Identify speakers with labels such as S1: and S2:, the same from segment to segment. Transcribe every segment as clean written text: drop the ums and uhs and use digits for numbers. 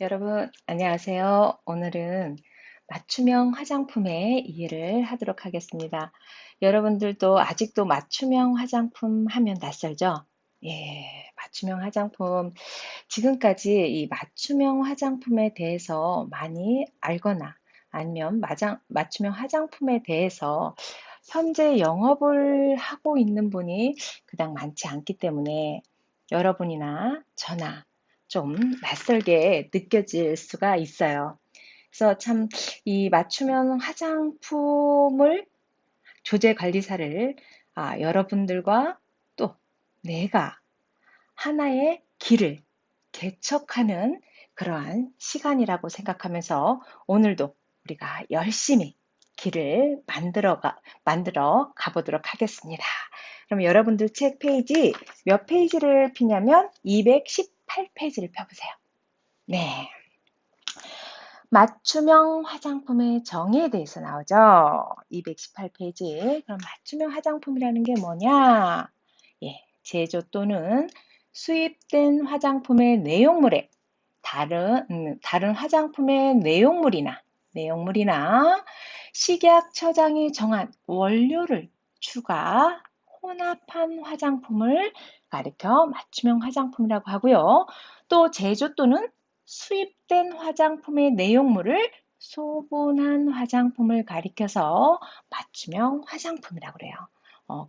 S1: 여러분, 안녕하세요. 오늘은 맞춤형 화장품의 이해를 하도록 하겠습니다. 여러분들도 아직도 맞춤형 화장품 하면 낯설죠? 예, 맞춤형 화장품. 지금까지 이 맞춤형 화장품에 대해서 많이 알거나 아니면 맞춤형 화장품에 대해서 현재 영업을 하고 있는 분이 그닥 많지 않기 때문에 여러분이나 저나 좀 낯설게 느껴질 수가 있어요. 그래서 참 이 맞춤형 화장품을 조제 관리사를 여러분들과 또 내가 하나의 길을 개척하는 그러한 시간이라고 생각하면서 오늘도 우리가 열심히 길을 만들어 가보도록 하겠습니다. 그럼 여러분들 책 페이지 몇 페이지를 피냐면 218페이지를 펴보세요. 네. 맞춤형 화장품의 정의에 대해서 나오죠. 218페이지. 그럼 맞춤형 화장품이라는 게 뭐냐? 예, 제조 또는 수입된 화장품의 내용물에 다른 화장품의 내용물이나 식약처장이 정한 원료를 추가 혼합한 화장품을 가리켜 맞춤형 화장품이라고 하고요. 또 제조 또는 수입된 화장품의 내용물을 소분한 화장품을 가리켜서 맞춤형 화장품이라고 그래요.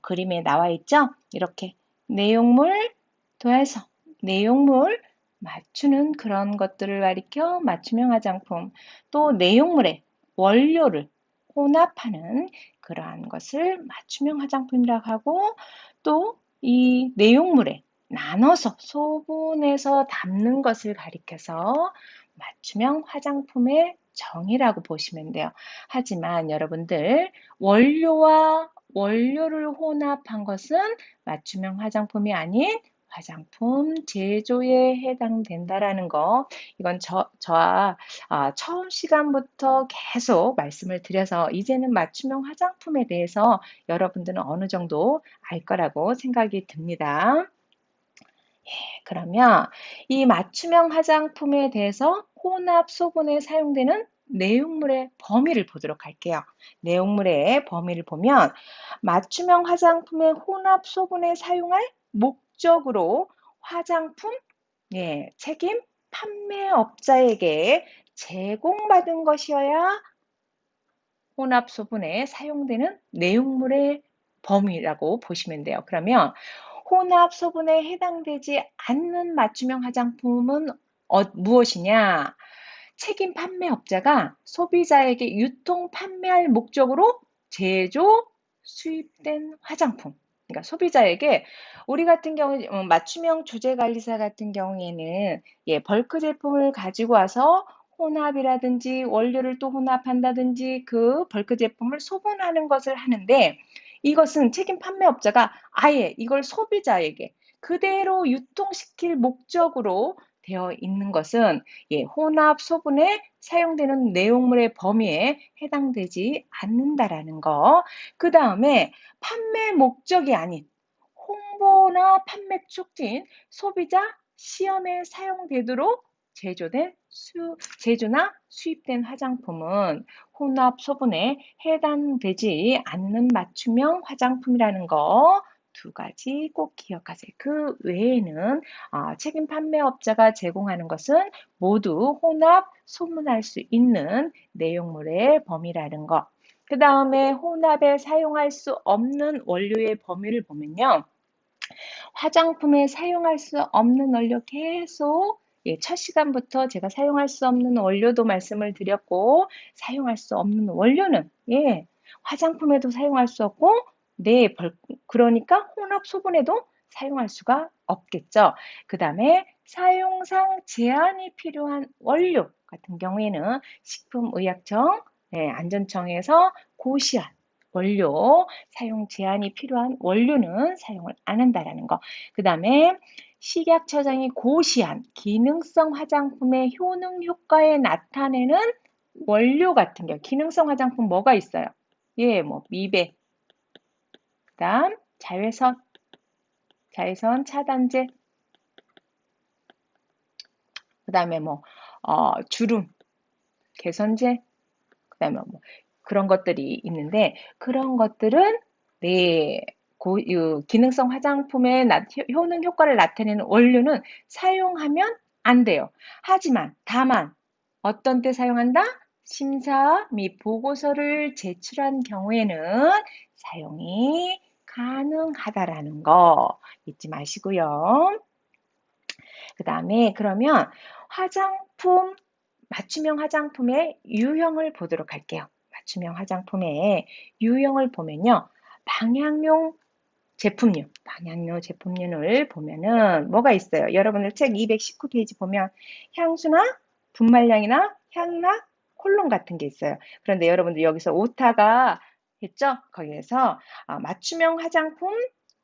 S1: 그림에 나와 있죠? 이렇게 내용물 더해서 내용물 맞추는 그런 것들을 가리켜 맞춤형 화장품, 또 내용물의 원료를 혼합하는 그러한 것을 맞춤형 화장품이라고 하고, 또 이 내용물에 나눠서 소분해서 담는 것을 가리켜서 맞춤형 화장품의 정의라고 보시면 돼요. 하지만 여러분들 원료와 원료를 혼합한 것은 맞춤형 화장품이 아닌 화장품 제조에 해당된다라는 거, 이건 저와 처음 시간부터 계속 말씀을 드려서 이제는 맞춤형 화장품에 대해서 여러분들은 어느 정도 알 거라고 생각이 듭니다. 그러면 이 맞춤형 화장품에 대해서 혼합 소분에 사용되는 내용물의 범위를 보도록 할게요. 내용물의 범위를 보면 맞춤형 화장품의 혼합 소분에 사용할 목적으로 화장품 책임 판매업자에게 제공받은 것이어야 혼합 소분에 사용되는 내용물의 범위라고 보시면 돼요. 그러면 혼합 소분에 해당되지 않는 맞춤형 화장품은 무엇이냐? 책임 판매업자가 소비자에게 유통 판매할 목적으로 제조, 수입된 화장품. 그러니까 소비자에게 우리 같은 경우 맞춤형 조제관리사 같은 경우에는 벌크 제품을 가지고 와서 혼합이라든지 원료를 또 혼합한다든지 그 벌크 제품을 소분하는 것을 하는데, 이것은 책임 판매업자가 아예 이걸 소비자에게 그대로 유통시킬 목적으로 되어 있는 것은 혼합 소분에 사용되는 내용물의 범위에 해당되지 않는다라는 거. 그 다음에 판매 목적이 아닌 홍보나 판매 촉진, 소비자 시험에 사용되도록 제조나 수입된 화장품은 혼합 소분에 해당되지 않는 맞춤형 화장품이라는 거 두 가지 꼭 기억하세요. 그 외에는 책임 판매업자가 제공하는 것은 모두 혼합 소분할 수 있는 내용물의 범위라는 거. 그 다음에 혼합에 사용할 수 없는 원료의 범위를 보면요. 화장품에 사용할 수 없는 원료 계속 첫 시간부터 제가 사용할 수 없는 원료도 말씀을 드렸고, 사용할 수 없는 원료는 화장품에도 사용할 수 없고, 그러니까 혼합 소분에도 사용할 수가 없겠죠. 그 다음에 사용상 제한이 필요한 원료 같은 경우에는 식품의약청, 안전청에서 고시한 원료, 사용 제한이 필요한 원료는 사용을 안 한다라는 거. 그 다음에 식약처장이 고시한 기능성 화장품의 효능 효과에 나타내는 원료 같은 경우, 기능성 화장품 뭐가 있어요? 뭐 미백, 그 다음 자외선 차단제, 그 다음에 주름, 개선제, 그다음에 뭐 그런 것들이 있는데 그런 것들은 네, 기능성 화장품의 효능 효과를 나타내는 원료는 사용하면 안 돼요. 하지만 다만 어떤 때 사용한다? 심사 및 보고서를 제출한 경우에는 사용이 가능하다라는 거 잊지 마시고요. 그 다음에 그러면 화장품, 맞춤형 화장품의 유형을 보도록 할게요. 맞춤형 화장품의 유형을 보면요. 방향용 제품군을 보면은 뭐가 있어요? 여러분들 책 219페이지 보면 향수나 분말량이나 향락, 콜론 같은 게 있어요. 그런데 여러분들 여기서 오타가 했죠? 거기에서 맞춤형 화장품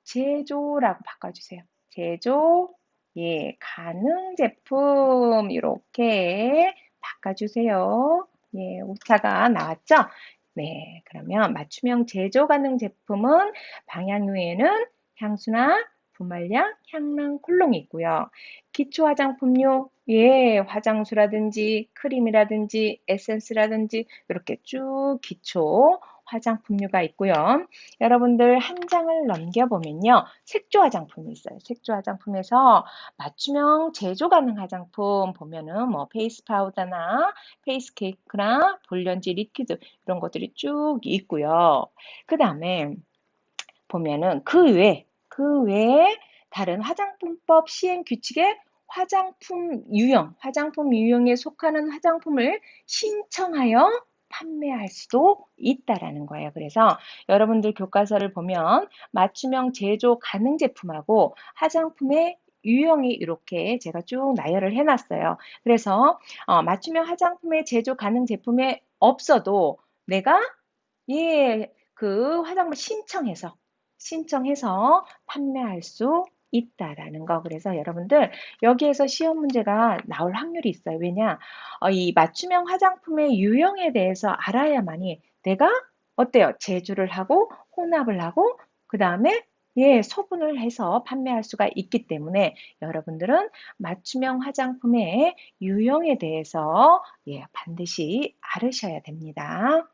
S1: 제조라고 바꿔주세요. 제조, 예, 가능 제품 이렇게 바꿔주세요. 예, 오타가 나왔죠? 네, 그러면 맞춤형 제조 가능 제품은 방향류에는 향수나 분말량, 향랑, 콜롱이 있고요. 기초 화장품류, 예, 화장수라든지 크림이라든지 에센스라든지 이렇게 쭉 기초 화장품류가 있고요. 여러분들 한 장을 넘겨보면요. 색조 화장품이 있어요. 색조 화장품에서 맞춤형 제조 가능 화장품 보면은 뭐 페이스 파우더나 페이스 케이크나 볼연지 리퀴드 이런 것들이 쭉 있고요. 그 다음에 보면은 그 외에 다른 화장품법 시행 규칙에 화장품 유형에 속하는 화장품을 신청하여 판매할 수도 있다라는 거예요. 그래서 여러분들 교과서를 보면 맞춤형 제조 가능 제품하고 화장품의 유형이 이렇게 제가 쭉 나열을 해놨어요. 그래서 맞춤형 화장품의 제조 가능 제품에 없어도 내가 그 화장품 신청해서 판매할 수 있다라는 거. 그래서 여러분들 여기에서 시험 문제가 나올 확률이 있어요. 왜냐? 이 맞춤형 화장품의 유형에 대해서 알아야만이 내가 어때요? 제조를 하고 혼합을 하고 그 다음에 소분을 해서 판매할 수가 있기 때문에 여러분들은 맞춤형 화장품의 유형에 대해서 반드시 알으셔야 됩니다.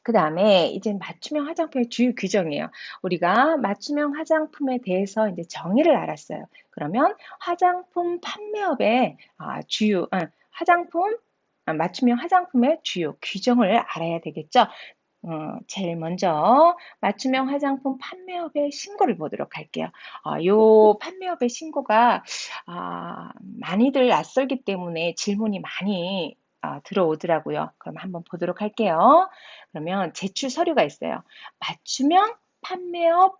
S1: 그 다음에 이제 맞춤형 화장품의 주요 규정이에요. 우리가 맞춤형 화장품에 대해서 이제 정의를 알았어요. 그러면 화장품 판매업의 맞춤형 화장품의 주요 규정을 알아야 되겠죠. 제일 먼저 맞춤형 화장품 판매업의 신고를 보도록 할게요. 요 판매업의 신고가 많이들 낯설기 때문에 질문이 많이 들어오더라고요. 그럼 한번 보도록 할게요. 그러면 제출 서류가 있어요. 맞춤형 판매업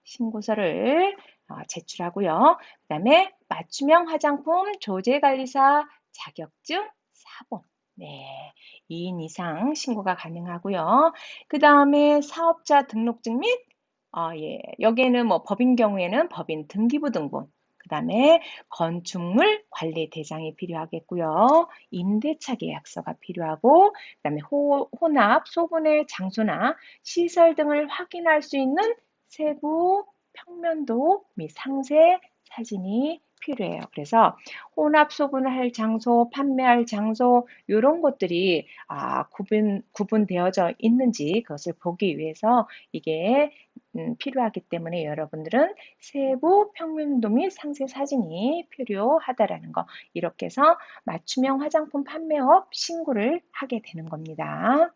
S1: 신고서를 제출하고요. 그 다음에 맞춤형 화장품 조제관리사 자격증 사본. 네, 2인 이상 신고가 가능하고요. 그 다음에 사업자 등록증 및 여기에는 뭐 법인 경우에는 법인 등기부 등본, 그 다음에 건축물 관리 대장이 필요하겠고요. 임대차 계약서가 필요하고, 그 다음에 혼합, 소분의 장소나 시설 등을 확인할 수 있는 세부 평면도 및 상세 사진이 필요해요. 그래서 혼합 소분을 할 장소, 판매할 장소 이런 것들이 구분되어져 있는지 그것을 보기 위해서 이게 필요하기 때문에 여러분들은 세부 평면도 및 상세 사진이 필요하다라는 거 이렇게 해서 맞춤형 화장품 판매업 신고를 하게 되는 겁니다.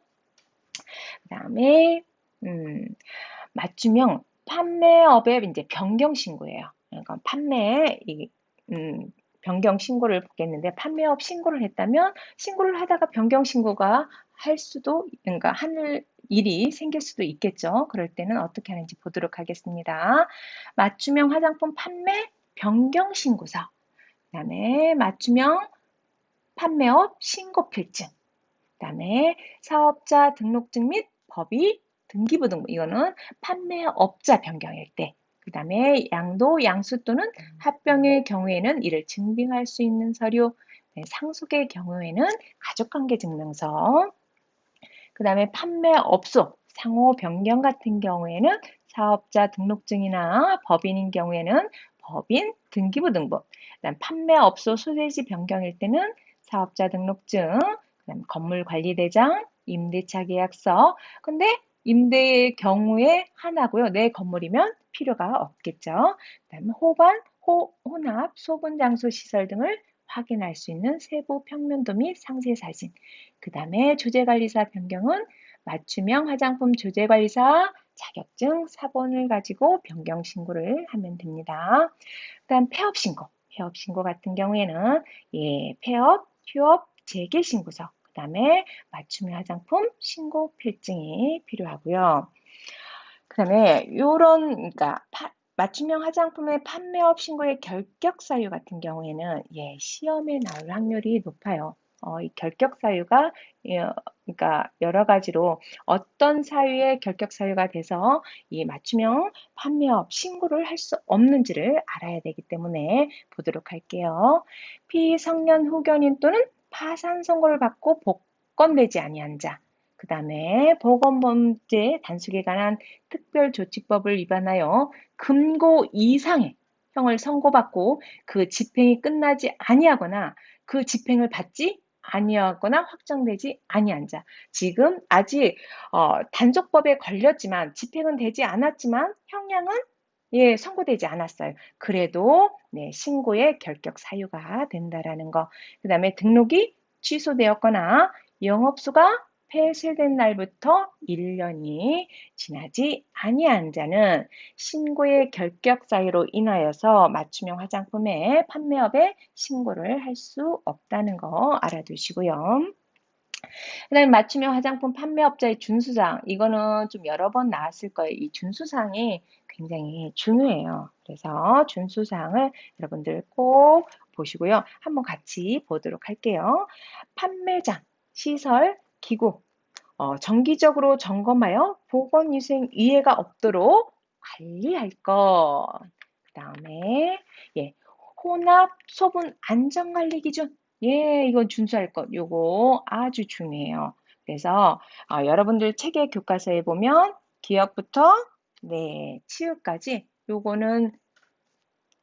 S1: 그 다음에 맞춤형 판매업의 이제 변경 신고예요. 그러니까 변경 신고를 보겠는데 판매업 신고를 했다면 신고를 하다가 변경 신고가 그러니까 할 일이 생길 수도 있겠죠. 그럴 때는 어떻게 하는지 보도록 하겠습니다. 맞춤형 화장품 판매 변경 신고서, 그다음에 맞춤형 판매업 신고 필증, 그다음에 사업자 등록증 및 법인 등기부 등본, 이거는 판매업자 변경일 때, 그 다음에 양도, 양수 또는 합병의 경우에는 이를 증빙할 수 있는 서류, 상속의 경우에는 가족관계증명서, 그 다음에 판매업소, 상호 변경 같은 경우에는 사업자 등록증이나 법인인 경우에는 법인, 등기부 등본, 그다음 판매업소 소재지 변경일 때는 사업자 등록증, 그다음 건물관리대장, 임대차 계약서. 근데 임대의 경우에 하나고요. 내 건물이면 필요가 없겠죠. 그다음에 호반, 혼합, 소분 장소 시설 등을 확인할 수 있는 세부 평면도 및 상세 사진. 그다음에 조제관리사 변경은 맞춤형 화장품 조제관리사 자격증 사본을 가지고 변경 신고를 하면 됩니다. 그다음 폐업 신고. 폐업 신고 같은 경우에는 폐업, 휴업, 재개 신고서, 그다음에 맞춤형 화장품 신고 필증이 필요하고요. 그다음에 요런 그러니까 맞춤형 화장품의 판매업 신고의 결격 사유 같은 경우에는 시험에 나올 확률이 높아요. 이 결격 사유가 그러니까 여러 가지로 어떤 사유의 결격 사유가 돼서 이 맞춤형 판매업 신고를 할 수 없는지를 알아야 되기 때문에 보도록 할게요. 피성년 후견인 또는 파산 선고를 받고 복권되지 아니한 자, 그 다음에 보건범죄 단속에 관한 특별조치법을 위반하여 금고 이상의 형을 선고받고 그 집행이 끝나지 아니하거나 그 집행을 받지 아니하거나 확정되지 아니한 자. 지금 아직 단속법에 걸렸지만 집행은 되지 않았지만 형량은 선고되지 않았어요. 그래도 신고의 결격 사유가 된다라는 거. 그 다음에 등록이 취소되었거나 영업소가 폐쇄된 날부터 1년이 지나지 아니한 자는 신고의 결격 사유로 인하여서 맞춤형 화장품의 판매업에 신고를 할 수 없다는 거 알아두시고요. 그 다음에 맞춤형 화장품 판매업자의 준수사항. 이거는 좀 여러 번 나왔을 거예요. 이 준수사항이 굉장히 중요해요. 그래서 준수사항을 여러분들 꼭 보시고요. 한번 같이 보도록 할게요. 판매장, 시설, 기구, 정기적으로 점검하여 보건위생 위해가 없도록 관리할 것. 그 다음에 혼합 소분 안전관리 기준. 이건 준수할 것. 요거 아주 중요해요. 그래서 여러분들 책의 교과서에 보면 기억부터 치유까지 요거는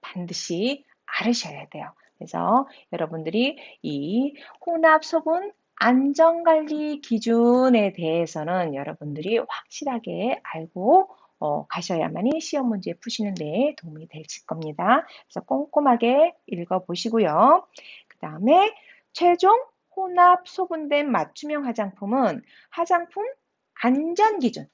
S1: 반드시 알으셔야 돼요. 그래서 여러분들이 이 혼합 소분 안전관리 기준에 대해서는 여러분들이 확실하게 알고 가셔야만이 시험 문제 푸시는 데 도움이 되실 겁니다. 그래서 꼼꼼하게 읽어보시고요. 그 다음에 최종 혼합 소분된 맞춤형 화장품은 화장품 안전기준,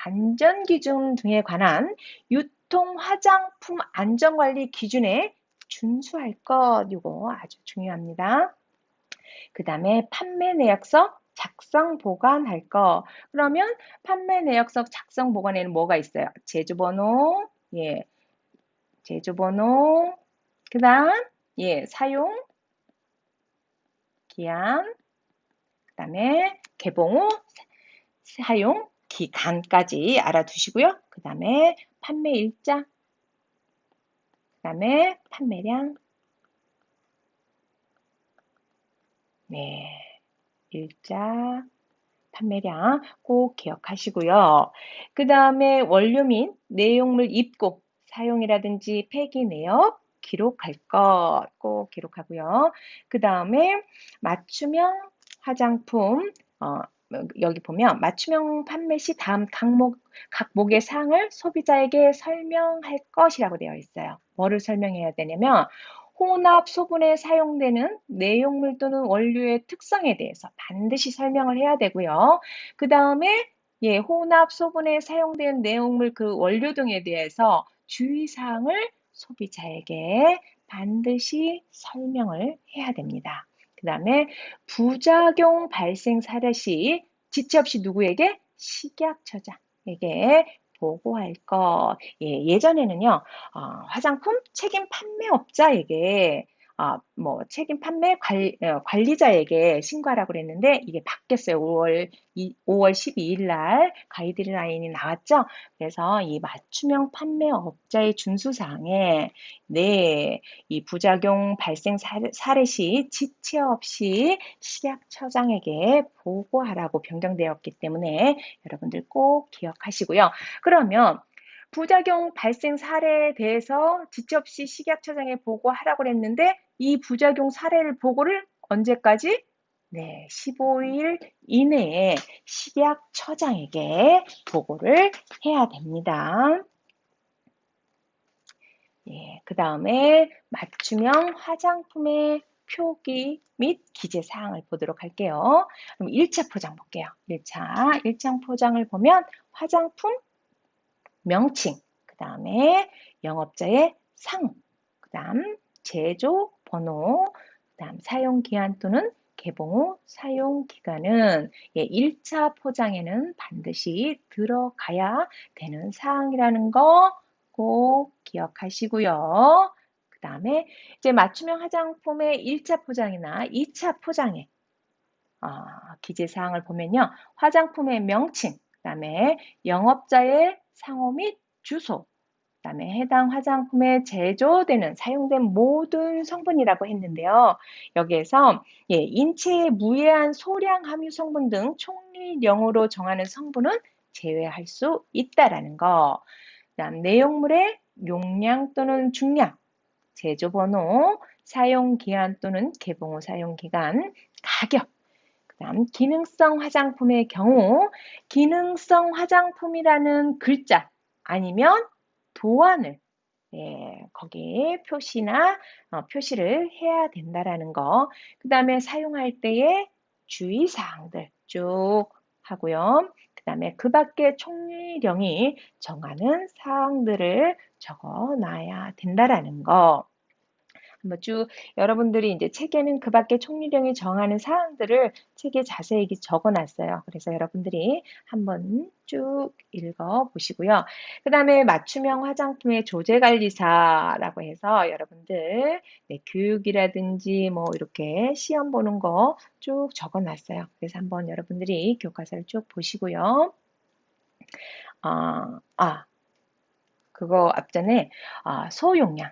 S1: 안전기준 등에 관한 유통 화장품 안전관리 기준에 준수할 것, 이거 아주 중요합니다. 그 다음에 판매 내역서 작성 보관할 거. 그러면 판매 내역서 작성 보관에는 뭐가 있어요? 제조번호, 제조번호, 그 다음, 사용, 기한, 그 다음에 개봉 후 사용 기간까지 알아두시고요. 그 다음에 판매 일자, 그 다음에 판매량, 일자, 판매량 꼭 기억하시고요. 그 다음에 원료 및 내용물 입고 사용이라든지 폐기 내역 기록할 것 꼭 기록하고요. 그 다음에 맞춤형 화장품 여기 보면 맞춤형 판매 시 다음 각목의 사항을 소비자에게 설명할 것이라고 되어 있어요. 뭐를 설명해야 되냐면 혼합 소분에 사용되는 내용물 또는 원료의 특성에 대해서 반드시 설명을 해야 되고요. 그 다음에 혼합 소분에 사용된 내용물 그 원료 등에 대해서 주의사항을 소비자에게 반드시 설명을 해야 됩니다. 그 다음에 부작용 발생 사례 시 지체 없이 누구에게? 식약처장에게 보고할 것. 예전에는요, 화장품 책임 판매업자에게 책임 판매 관리자에게 신고하라고 그랬는데 이게 바뀌었어요. 5월 12일 날 가이드라인이 나왔죠. 그래서 이 맞춤형 판매업자의 준수사항에 이 부작용 발생 사례 시 지체 없이 식약처장에게 보고하라고 변경되었기 때문에 여러분들 꼭 기억하시고요. 그러면 부작용 발생 사례에 대해서 지체 없이 식약처장에 보고하라고 했는데 이 부작용 사례를 보고를 언제까지? 네, 15일 이내에 식약처장에게 보고를 해야 됩니다. 예, 그 다음에 맞춤형 화장품의 표기 및 기재 사항을 보도록 할게요. 그럼 1차 포장 볼게요. 1차 포장을 보면 화장품 명칭, 그 다음에 영업자의 상, 그 다음 제조 번호, 그 다음 사용 기한 또는 개봉 후 사용 기간은 1차 포장에는 반드시 들어가야 되는 사항이라는 거 꼭 기억하시고요. 그 다음에 이제 맞춤형 화장품의 1차 포장이나 2차 포장에 기재 사항을 보면요. 화장품의 명칭, 그 다음에 영업자의 상호 및 주소, 그 다음에 해당 화장품에 제조되는 사용된 모든 성분이라고 했는데요. 여기에서 인체에 무해한 소량 함유 성분 등 총량으로 정하는 성분은 제외할 수 있다라는 거. 그다음 내용물의 용량 또는 중량, 제조 번호, 사용 기한 또는 개봉 후 사용 기간, 가격. 그다음 기능성 화장품의 경우 기능성 화장품이라는 글자 아니면 도안을 거기에 표시를 해야 된다라는 거. 그 다음에 사용할 때의 주의사항들 쭉 하고요. 그 다음에 그 밖에 총리령이 정하는 사항들을 적어 놔야 된다라는 거. 한번 쭉 여러분들이 이제 책에는 그 밖에 총리령이 정하는 사항들을 책에 자세히 적어 놨어요. 그래서 여러분들이 한번 쭉 읽어 보시고요. 그 다음에 맞춤형 화장품의 조제관리사라고 해서 여러분들 교육이라든지 뭐 이렇게 시험 보는 거 쭉 적어 놨어요. 그래서 한번 여러분들이 교과서를 쭉 보시고요. 그거 앞전에 소용량,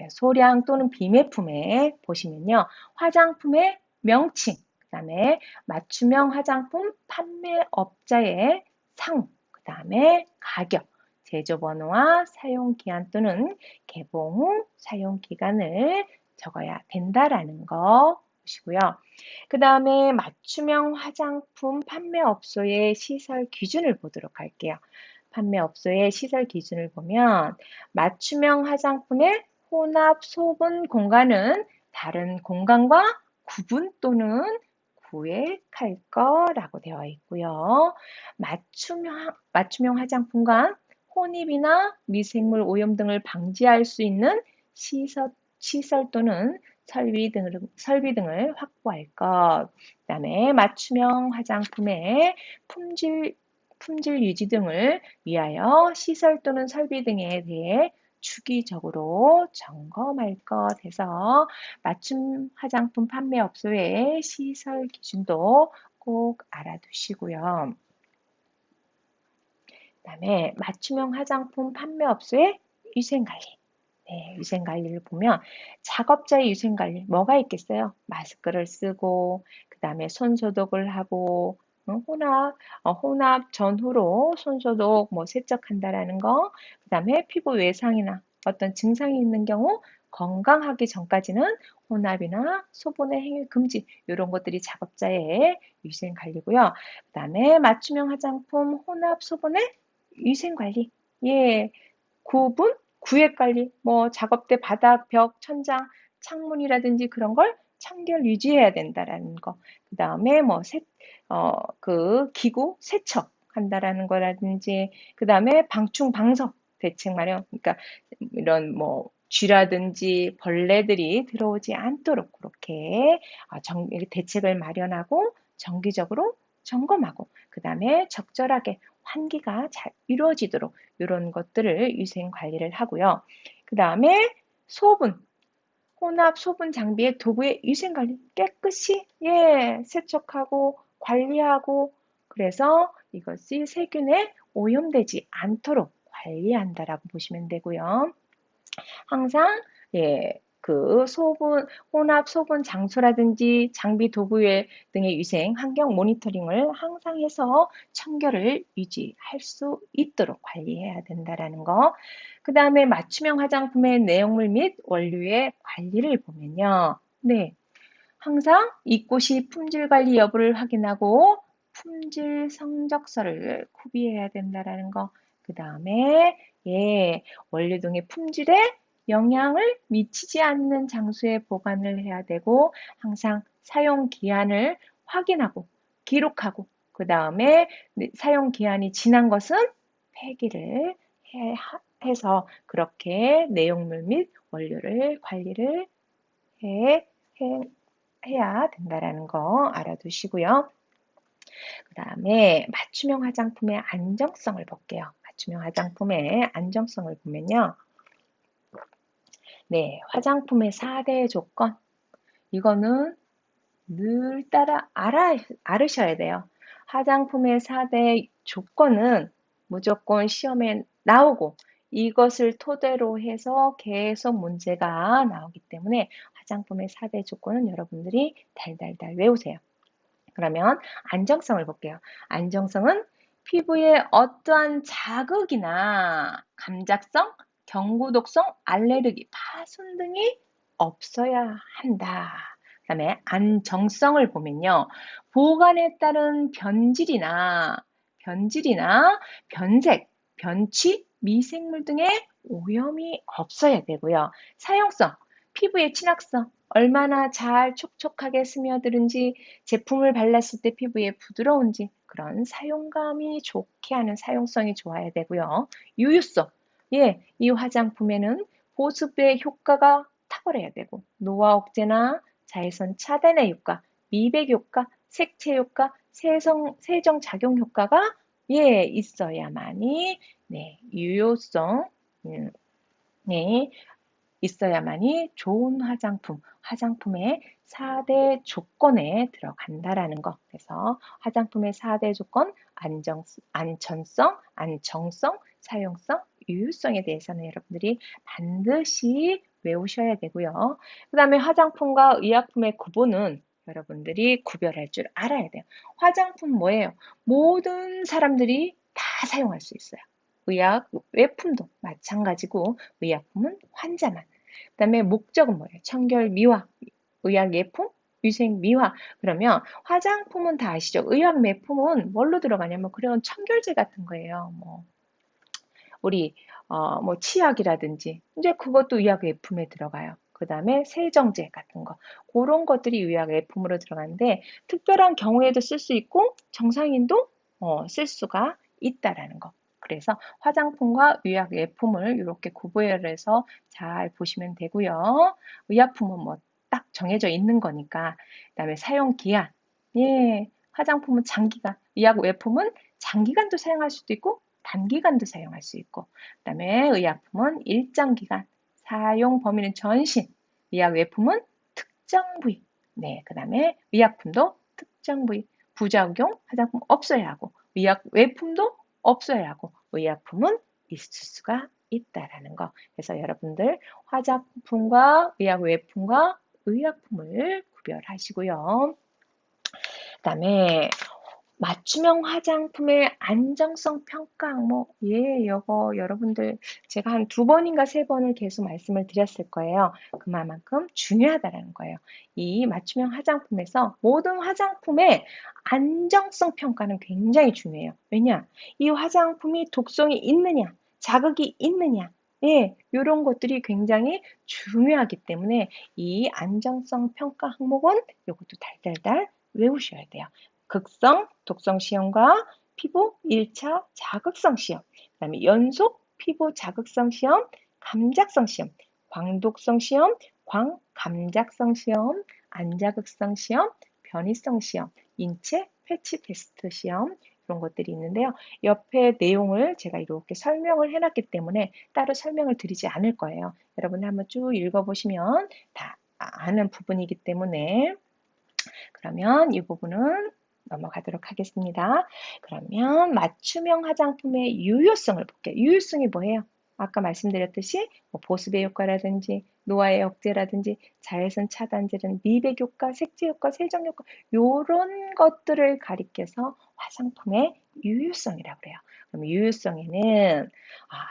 S1: 소량 또는 비매품에 보시면요. 화장품의 명칭, 그 다음에 맞춤형 화장품 판매업자의 상, 그 다음에 가격, 제조번호와 사용기한 또는 개봉 후 사용기간을 적어야 된다라는 거 보시고요. 그 다음에 맞춤형 화장품 판매업소의 시설 기준을 보도록 할게요. 판매업소의 시설 기준을 보면 맞춤형 화장품의 혼합 소분 공간은 다른 공간과 구분 또는 구획할 거라고 되어 있고요. 맞춤형 화장품과 혼입이나 미생물 오염 등을 방지할 수 있는 시설 또는 설비 등을 확보할 것. 그 다음에 맞춤형 화장품의 품질 유지 등을 위하여 시설 또는 설비 등에 대해 주기적으로 점검할 것 해서 맞춤 화장품 판매업소의 시설 기준도 꼭 알아두시고요. 그 다음에 맞춤형 화장품 판매업소의 위생관리. 위생관리를 보면 작업자의 위생관리 뭐가 있겠어요? 마스크를 쓰고 그 다음에 손소독을 하고 혼합 전후로 손소독 세척한다라는 거, 그 다음에 피부 외상이나 어떤 증상이 있는 경우 건강하기 전까지는 혼합이나 소분의 행위 금지 이런 것들이 작업자의 위생 관리고요. 그 다음에 맞춤형 화장품 혼합 소분의 위생 관리, 구분, 구획 관리, 작업대 바닥, 벽, 천장, 창문이라든지 그런 걸 청결 유지해야 된다라는 거. 그 다음에 그 기구 세척한다라는 거라든지, 그 다음에 방충 방석 대책 마련. 그러니까 이런 쥐라든지 벌레들이 들어오지 않도록 그렇게 대책을 마련하고 정기적으로 점검하고, 그 다음에 적절하게 환기가 잘 이루어지도록 이런 것들을 위생 관리를 하고요. 그 다음에 혼합 소분 장비의 도구의 위생 관리 깨끗이 세척하고 관리하고, 그래서 이것이 세균에 오염되지 않도록 관리한다라고 보시면 되고요. 항상 그 혼합 소분 장소라든지 장비 도구의 등의 위생, 환경 모니터링을 항상 해서 청결을 유지할 수 있도록 관리해야 된다라는 거. 그 다음에 맞춤형 화장품의 내용물 및 원료의 관리를 보면요. 네. 항상 입고 시 품질 관리 여부를 확인하고 품질 성적서를 구비해야 된다라는 거. 그 다음에 원료 등의 품질에 영향을 미치지 않는 장소에 보관을 해야 되고 항상 사용 기한을 확인하고 기록하고 그 다음에 사용 기한이 지난 것은 폐기를 해서 그렇게 내용물 및 원료를 관리를 해, 해 해야 된다라는 거 알아두시고요. 그 다음에 맞춤형 화장품의 안정성을 볼게요. 맞춤형 화장품의 안정성을 보면요. 네, 화장품의 4대 조건. 이거는 늘 알으셔야 돼요. 화장품의 4대 조건은 무조건 시험에 나오고 이것을 토대로 해서 계속 문제가 나오기 때문에 화장품의 4대 조건은 여러분들이 달달달 외우세요. 그러면 안정성을 볼게요. 안정성은 피부에 어떠한 자극이나 감작성, 경구독성, 알레르기, 파손 등이 없어야 한다. 그 다음에 안정성을 보면요. 보관에 따른 변질이나 변색, 변취, 미생물 등의 오염이 없어야 되고요. 사용성, 피부의 친학성, 얼마나 잘 촉촉하게 스며드는지 제품을 발랐을 때 피부에 부드러운지 그런 사용감이 좋게 하는 사용성이 좋아야 되고요. 유효성. 이 화장품에는 보습의 효과가 탁월해야 되고 노화 억제나 자외선 차단의 효과, 미백 효과, 색채 효과, 세정 작용 효과가 있어야만이 유효성 있어야만이 좋은 화장품의 4대 조건에 들어간다라는 거. 그래서 화장품의 4대 조건, 안전성, 안정성, 사용성, 유효성에 대해서는 여러분들이 반드시 외우셔야 되고요. 그 다음에 화장품과 의약품의 구분은 여러분들이 구별할 줄 알아야 돼요. 화장품 뭐예요? 모든 사람들이 다 사용할 수 있어요. 의약, 외품도 마찬가지고 의약품은 환자만. 그 다음에 목적은 뭐예요? 청결 미화, 의약 예품, 위생 미화. 그러면 화장품은 다 아시죠? 의약 매품은 뭘로 들어가냐면 그런 청결제 같은 거예요. 우리 뭐 치약이라든지 이제 그것도 의약 예품에 들어가요. 그 다음에 세정제 같은 거 그런 것들이 의약 예품으로 들어가는데 특별한 경우에도 쓸 수 있고 정상인도 쓸 수가 있다라는 거. 그래서 화장품과 의약 예품을 이렇게 구분을 해서 잘 보시면 되고요. 의약품은 뭐 딱 정해져 있는 거니까. 그다음에 사용 기한. 화장품은 장기간, 의약 예품은 장기간도 사용할 수도 있고 단기간도 사용할 수 있고 그다음에 의약품은 일정 기간, 사용 범위는 전신, 의약 외품은 특정 부위. 그다음에 의약품도 특정 부위, 부작용 화장품 없어야 하고 의약 외품도 없어야 하고 의약품은 있을 수가 있다라는 거. 그래서 여러분들 화장품과 의약 외품과 의약품을 구별하시고요. 그다음에 맞춤형 화장품의 안정성 평가 항목. 이거 여러분들 제가 한 2번인가 3번을 계속 말씀을 드렸을 거예요. 그만큼 중요하다라는 거예요. 이 맞춤형 화장품에서 모든 화장품의 안정성 평가는 굉장히 중요해요. 왜냐? 이 화장품이 독성이 있느냐, 자극이 있느냐, 이런 것들이 굉장히 중요하기 때문에 이 안정성 평가 항목은 이것도 달달달 외우셔야 돼요. 극성, 독성 시험과 피부 1차 자극성 시험, 그 다음에 연속 피부 자극성 시험, 감작성 시험, 광독성 시험, 광감작성 시험, 안자극성 시험, 변이성 시험, 인체 패치 테스트 시험 이런 것들이 있는데요. 옆에 내용을 제가 이렇게 설명을 해놨기 때문에 따로 설명을 드리지 않을 거예요. 여러분이 한번 쭉 읽어보시면 다 아는 부분이기 때문에 그러면 이 부분은 넘어가도록 하겠습니다. 그러면 맞춤형 화장품의 유효성을 볼게요. 유효성이 뭐예요? 아까 말씀드렸듯이 보습의 효과라든지 노화의 억제라든지 자외선 차단제는 미백 효과, 색채 효과, 세정 효과 요런 것들을 가리켜서 화장품의 유효성이라고 그래요. 그럼 유효성에는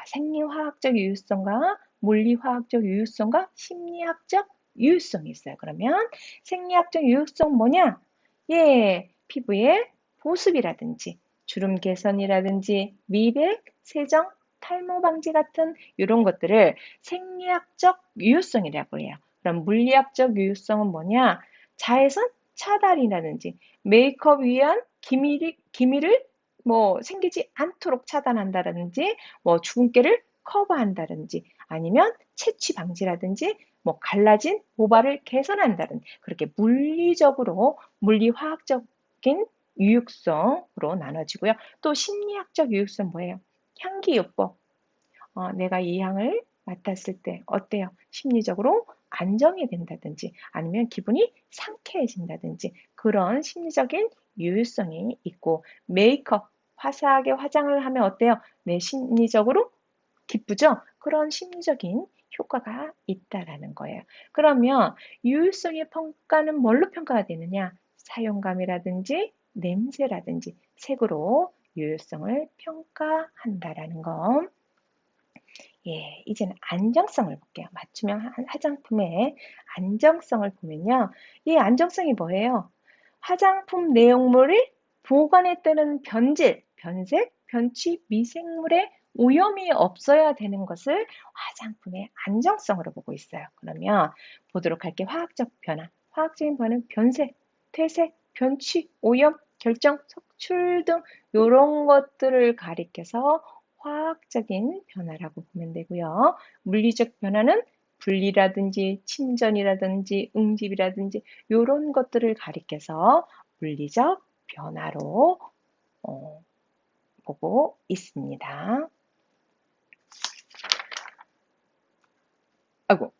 S1: 생리화학적 유효성과 물리화학적 유효성과 심리학적 유효성이 있어요. 그러면 생리학적 유효성 뭐냐? 예, 피부의 보습이라든지 주름 개선이라든지 미백, 세정, 탈모 방지 같은 이런 것들을 생리학적 유효성이라고 해요. 그럼 물리학적 유효성은 뭐냐? 자외선 차단이라든지 메이크업 위한 기미를 생기지 않도록 차단한다든지 주근깨를 커버한다든지 아니면 채취 방지라든지 갈라진 모발을 개선한다든지 그렇게 물리적으로 물리화학적인 유효성으로 나눠지고요. 또 심리학적 유효성 뭐예요? 향기요법. 내가 이 향을 맡았을 때 어때요? 심리적으로 안정이 된다든지 아니면 기분이 상쾌해진다든지 그런 심리적인 유효성이 있고 메이크업, 화사하게 화장을 하면 어때요? 내 심리적으로 기쁘죠? 그런 심리적인 효과가 있다라는 거예요. 그러면 유효성의 평가는 뭘로 평가가 되느냐? 사용감이라든지 냄새라든지 색으로 유효성을 평가한다라는 거. 예, 이제는 안정성을 볼게요. 맞춤형 화장품의 안정성을 보면요. 이 안정성이 뭐예요? 화장품 내용물이 보관에 따른 변질, 변색, 변취, 미생물의 오염이 없어야 되는 것을 화장품의 안정성으로 보고 있어요. 그러면 보도록 할게요. 화학적 변화. 화학적인 변화는 변색, 퇴색, 변취, 오염, 결정, 석출 등 이런 것들을 가리켜서 화학적인 변화라고 보면 되고요. 물리적 변화는 분리라든지 침전이라든지 응집이라든지 이런 것들을 가리켜서 물리적 변화로 보고 있습니다. 아이고,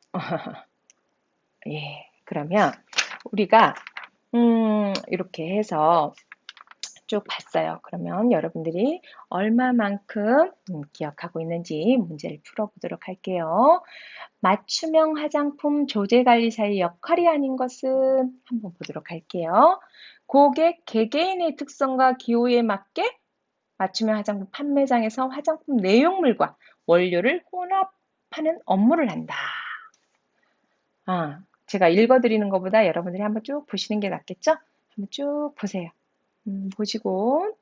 S1: 예, 그러면 우리가 이렇게 해서 쭉 봤어요. 그러면 여러분들이 얼마만큼 기억하고 있는지 문제를 풀어보도록 할게요. 맞춤형 화장품 조제관리사의 역할이 아닌 것은 한번 보도록 할게요. 고객 개개인의 특성과 기호에 맞게 맞춤형 화장품 판매장에서 화장품 내용물과 원료를 혼합하는 업무를 한다. 제가 읽어드리는 것보다 여러분들이 한번 쭉 보시는 게 낫겠죠? 한번 쭉 보세요. 보시고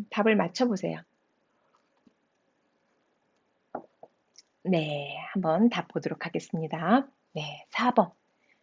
S1: 답을 맞춰보세요. 네, 한번 답 보도록 하겠습니다. 네, 4번.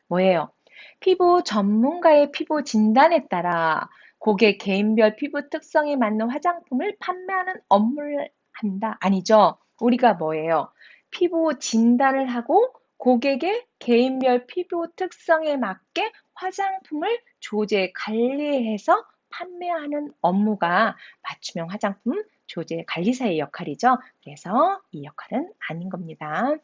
S1: 뭐예요? 피부 전문가의 피부 진단에 따라 고객 개인별 피부 특성에 맞는 화장품을 판매하는 업무를 한다. 아니죠. 우리가 뭐예요? 피부 진단을 하고 고객의 개인별 피부 특성에 맞게 화장품을 조제, 관리해서 판매하는 업무가 맞춤형 화장품 조제 관리사의 역할이죠. 그래서 이 역할은 아닌 겁니다.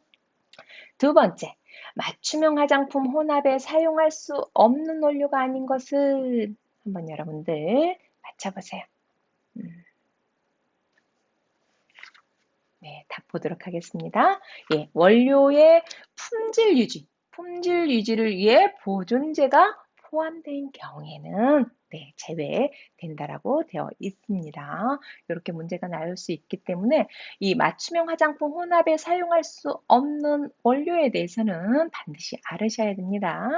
S1: 두 번째, 맞춤형 화장품 혼합에 사용할 수 없는 원료가 아닌 것은 한번 여러분들 맞춰보세요. 네, 답 보도록 하겠습니다. 예, 원료의 품질 유지를 위해 보존제가 포함된 경우에는 제외된다라고 되어 있습니다. 이렇게 문제가 나올 수 있기 때문에 이 맞춤형 화장품 혼합에 사용할 수 없는 원료에 대해서는 반드시 알으셔야 됩니다.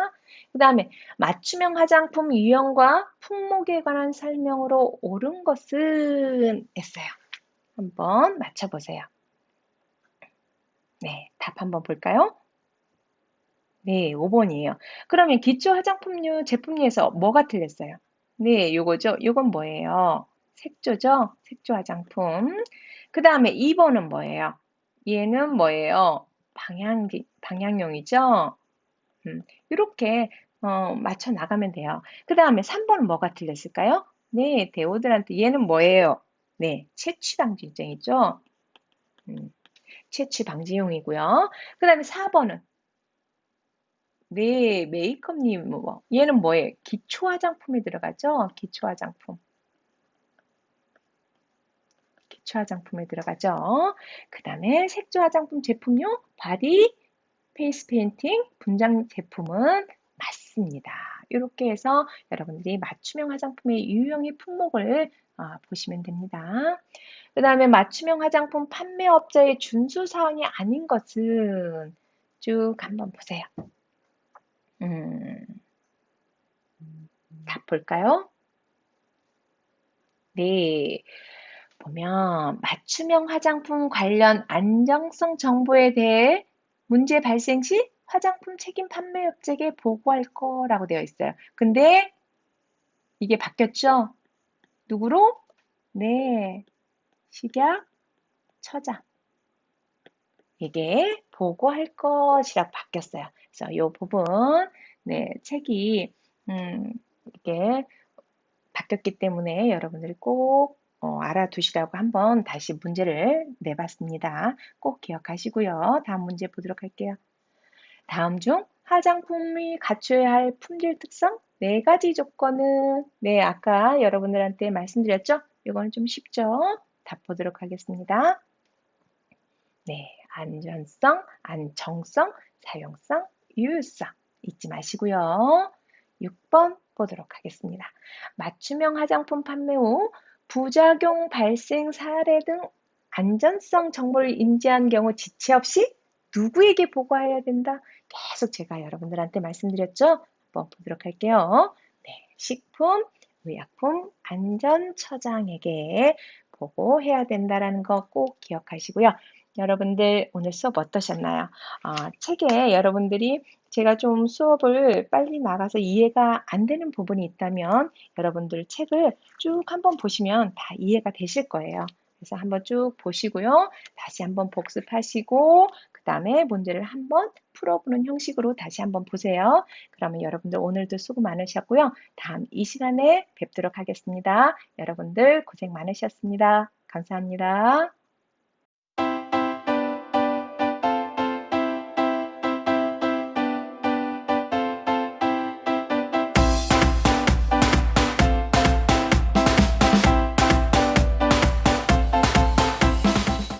S1: 그 다음에 맞춤형 화장품 유형과 품목에 관한 설명으로 옳은 것은 했어요. 한번 맞춰보세요. 네, 답 한번 볼까요? 네, 5번이에요. 그러면 기초 화장품류 제품류에서 뭐가 틀렸어요? 네, 요거죠. 요건 뭐예요? 색조죠? 색조 화장품. 그 다음에 2번은 뭐예요? 얘는 뭐예요? 방향용이죠? 이렇게 맞춰 나가면 돼요. 그 다음에 3번은 뭐가 틀렸을까요? 네, 데오드란트. 얘는 뭐예요? 네, 채취 방지제이죠? 채취 방지용이고요. 그 다음에 4번은 네, 메이크업 리무버. 얘는 뭐예요? 기초 화장품에 들어가죠? 기초 화장품. 기초 화장품에 들어가죠. 그 다음에 색조 화장품 제품용 바디 페이스 페인팅, 분장 제품은 맞습니다. 이렇게 해서 여러분들이 맞춤형 화장품의 유형의 품목을 보시면 됩니다. 그 다음에 맞춤형 화장품 판매업자의 준수사항이 아닌 것은 쭉 한번 보세요. 답 볼까요? 네. 보면 맞춤형 화장품 관련 안정성 정보에 대해 문제 발생 시 화장품 책임 판매업체에게 보고할 거라고 되어 있어요. 근데 이게 바뀌었죠? 누구로? 네, 식약 처장. 이게 보고할 것이라고 바뀌었어요. 그래서 이 부분, 네, 책이 이게 바뀌었기 때문에 여러분들이 꼭 알아두시라고 한번 다시 문제를 내봤습니다. 꼭 기억하시고요. 다음 문제 보도록 할게요. 다음 중 화장품이 갖춰야 할 품질 특성 4가지 조건은 네, 아까 여러분들한테 말씀드렸죠? 이거는 좀 쉽죠? 답 보도록 하겠습니다. 네, 안전성, 안정성, 사용성, 유효성 잊지 마시고요. 6번 보도록 하겠습니다. 맞춤형 화장품 판매 후 부작용 발생 사례 등 안전성 정보를 인지한 경우 지체 없이 누구에게 보고해야 된다? 계속 제가 여러분들한테 말씀드렸죠? 한번 보도록 할게요. 네, 식품, 의약품 안전처장에게 보고해야 된다는 거 꼭 기억하시고요. 여러분들 오늘 수업 어떠셨나요? 책에 여러분들이 제가 좀 수업을 빨리 나가서 이해가 안 되는 부분이 있다면 여러분들 책을 쭉 한번 보시면 다 이해가 되실 거예요. 그래서 한번 쭉 보시고요. 다시 한번 복습하시고 그 다음에 문제를 한번 풀어보는 형식으로 다시 한번 보세요. 그러면 여러분들 오늘도 수고 많으셨고요. 다음 이 시간에 뵙도록 하겠습니다. 여러분들 고생 많으셨습니다. 감사합니다.